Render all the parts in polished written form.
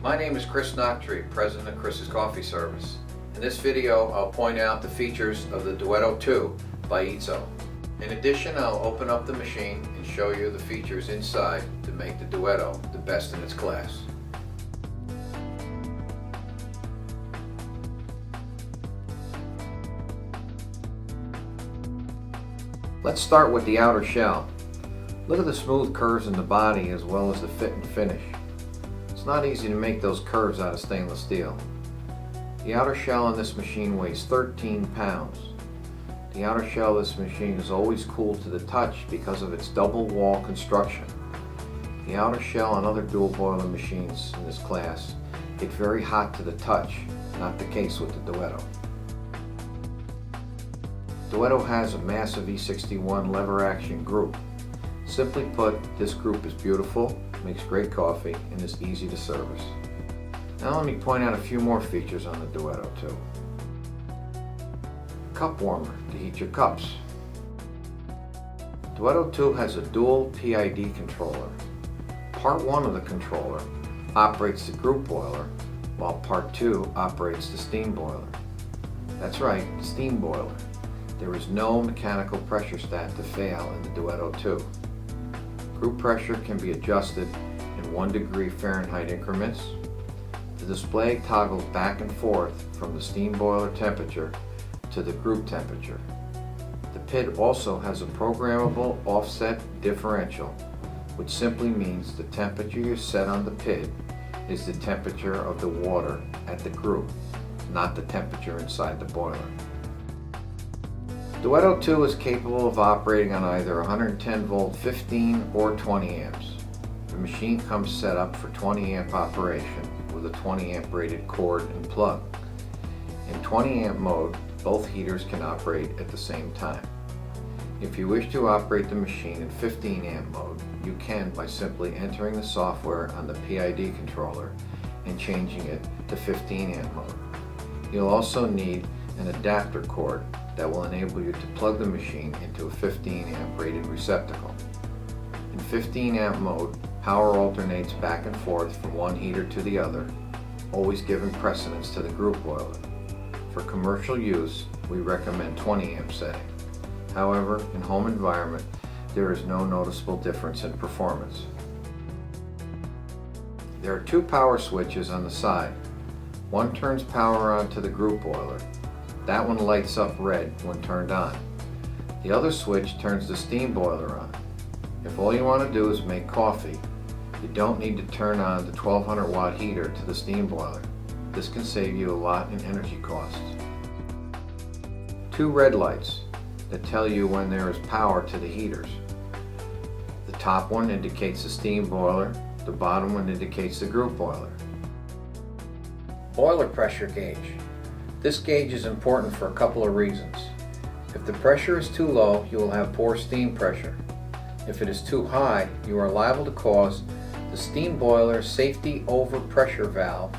My name is Chris Nachtrieb, President of Chris's Coffee Service. In this video, I'll point out the features of the Duetto II by Izzo. In addition, I'll open up the machine and show you the features inside to make the Duetto the best in its class. Let's start with the outer shell. Look at the smooth curves in the body as well as the fit and finish. It's not easy to make those curves out of stainless steel. The outer shell on this machine weighs 13 pounds. The outer shell of this machine is always cool to the touch because of its double wall construction. The outer shell on other dual boiler machines in this class get very hot to the touch, not the case with the Duetto. Duetto has a massive E61 lever action group. Simply put, this group is beautiful, makes great coffee, and is easy to service. Now let me point out a few more features on the Duetto II. Cup warmer to heat your cups. Duetto II has a dual PID controller. Part 1 of the controller operates the group boiler, while Part 2 operates the steam boiler. That's right, steam boiler. There is no mechanical pressure stat to fail in the Duetto II. Group pressure can be adjusted in 1 degree Fahrenheit increments. The display toggles back and forth from the steam boiler temperature to the group temperature. The PID also has a programmable offset differential, which simply means the temperature you set on the PID is the temperature of the water at the group, not the temperature inside the boiler. Duetto II is capable of operating on either 110 volt 15 or 20 amps. The machine comes set up for 20 amp operation with a 20 amp rated cord and plug. In 20 amp mode, both heaters can operate at the same time. If you wish to operate the machine in 15 amp mode, you can by simply entering the software on the PID controller and changing it to 15 amp mode. You'll also need an adapter cord that will enable you to plug the machine into a 15 amp rated receptacle. In 15 amp mode, power alternates back and forth from one heater to the other, always giving precedence to the group boiler. For commercial use, we recommend 20 amp setting. However, in home environment, there is no noticeable difference in performance. There are 2 power switches on the side. One turns power on to the group boiler. That one lights up red when turned on. The other switch turns the steam boiler on. If all you want to do is make coffee, you don't need to turn on the 1200 watt heater to the steam boiler. This can save you a lot in energy costs. 2 red lights that tell you when there is power to the heaters. The top one indicates the steam boiler, the bottom one indicates the group boiler. Boiler pressure gauge. This gauge is important for a couple of reasons. If the pressure is too low, you will have poor steam pressure. If it is too high, you are liable to cause the steam boiler safety overpressure valve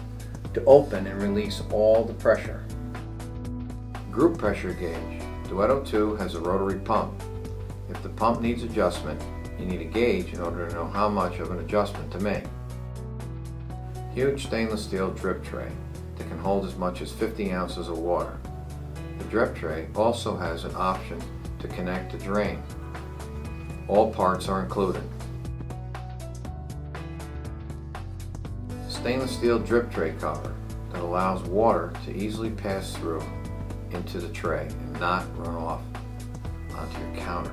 to open and release all the pressure. Group pressure gauge. Duetto II has a rotary pump. If the pump needs adjustment, you need a gauge in order to know how much of an adjustment to make. Huge stainless steel drip tray that can hold as much as 50 ounces of water. The drip tray also has an option to connect to drain. All parts are included. Stainless steel drip tray cover that allows water to easily pass through into the tray and not run off onto your counter.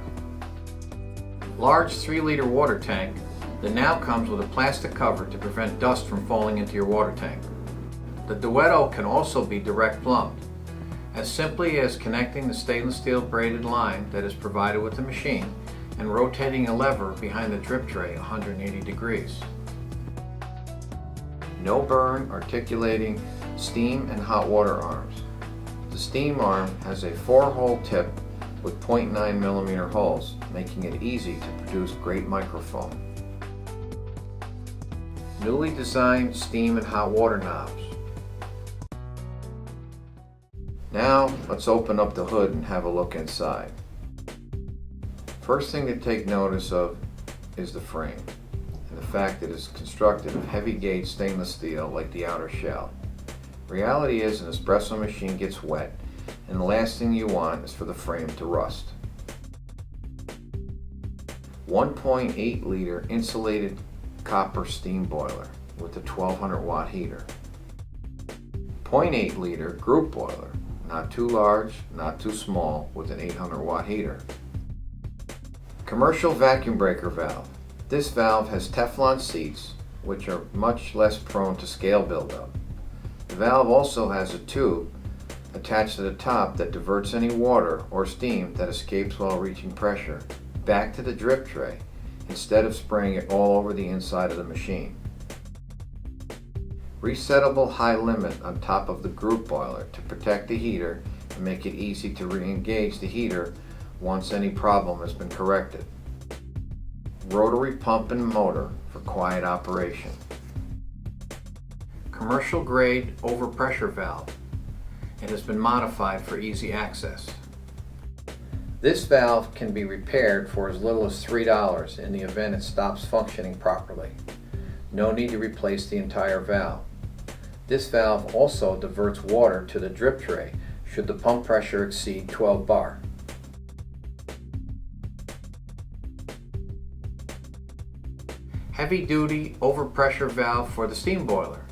Large 3-liter water tank that now comes with a plastic cover to prevent dust from falling into your water tank. The Duetto can also be direct plumbed, as simply as connecting the stainless steel braided line that is provided with the machine and rotating a lever behind the drip tray 180 degrees. No burn articulating steam and hot water arms. The steam arm has a 4-hole tip with 0.9 millimeter holes, making it easy to produce great microfoam. Newly designed steam and hot water knobs. Now let's open up the hood and have a look inside. First thing to take notice of is the frame. And the fact that it is constructed of heavy gauge stainless steel like the outer shell. Reality is an espresso machine gets wet, and the last thing you want is for the frame to rust. 1.8 liter insulated copper steam boiler with a 1200 watt heater. 0.8 liter group boiler, not too large, not too small, with an 800 watt heater. Commercial vacuum breaker valve. This valve has Teflon seats, which are much less prone to scale buildup. The valve also has a tube attached to the top that diverts any water or steam that escapes while reaching pressure back to the drip tray instead of spraying it all over the inside of the machine. Resettable high limit on top of the group boiler to protect the heater and make it easy to re-engage the heater once any problem has been corrected. Rotary pump and motor for quiet operation. Commercial grade overpressure valve. It has been modified for easy access. This valve can be repaired for as little as $3 in the event it stops functioning properly. No need to replace the entire valve. This valve also diverts water to the drip tray should the pump pressure exceed 12 bar. Heavy duty overpressure valve for the steam boiler.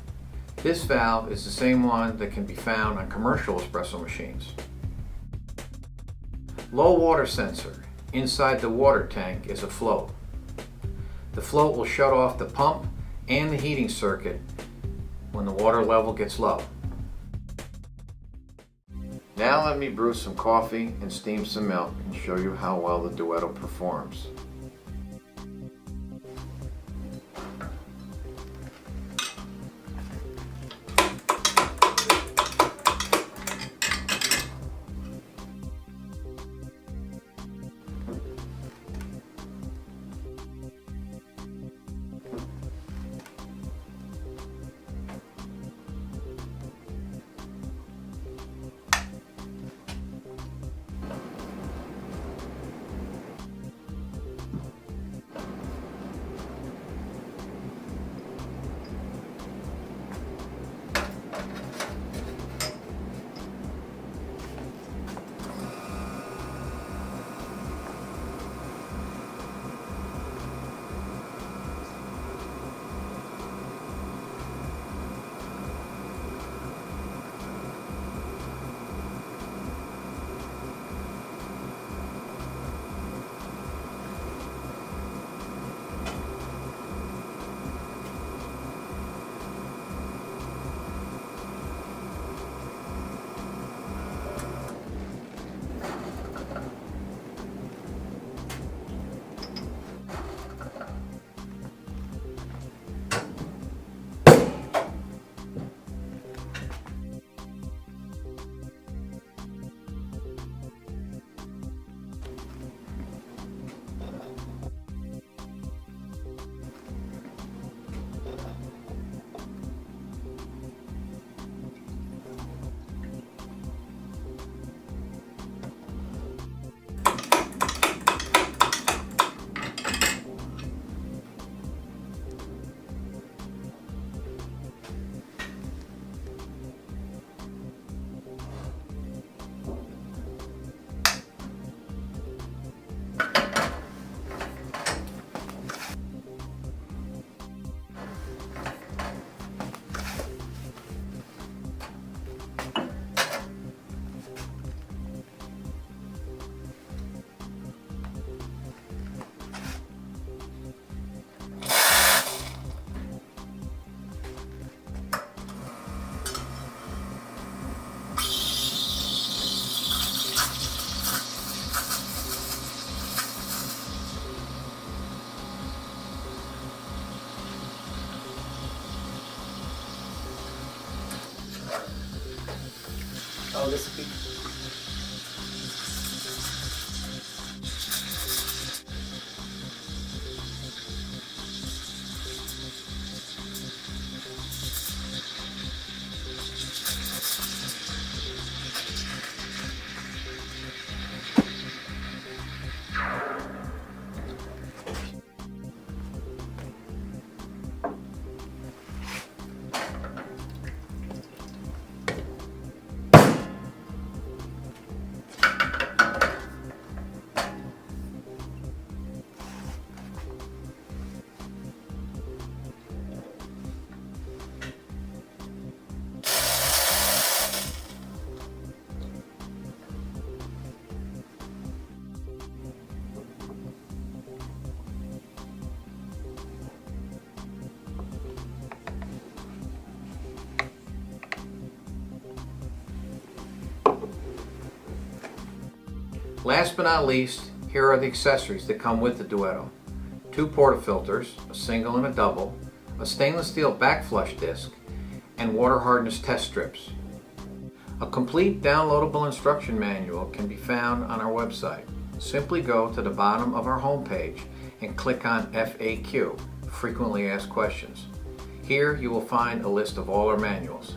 This valve is the same one that can be found on commercial espresso machines. Low water sensor. Inside the water tank is a float. The float will shut off the pump and the heating circuit when the water level gets low. Now let me brew some coffee and steam some milk and show you how well the Duetto performs. Oh, this would be. Last but not least, here are the accessories that come with the Duetto. 2 portafilters, a single and a double, a stainless steel backflush disc, and water hardness test strips. A complete downloadable instruction manual can be found on our website. Simply go to the bottom of our homepage and click on FAQ, Frequently Asked Questions. Here you will find a list of all our manuals.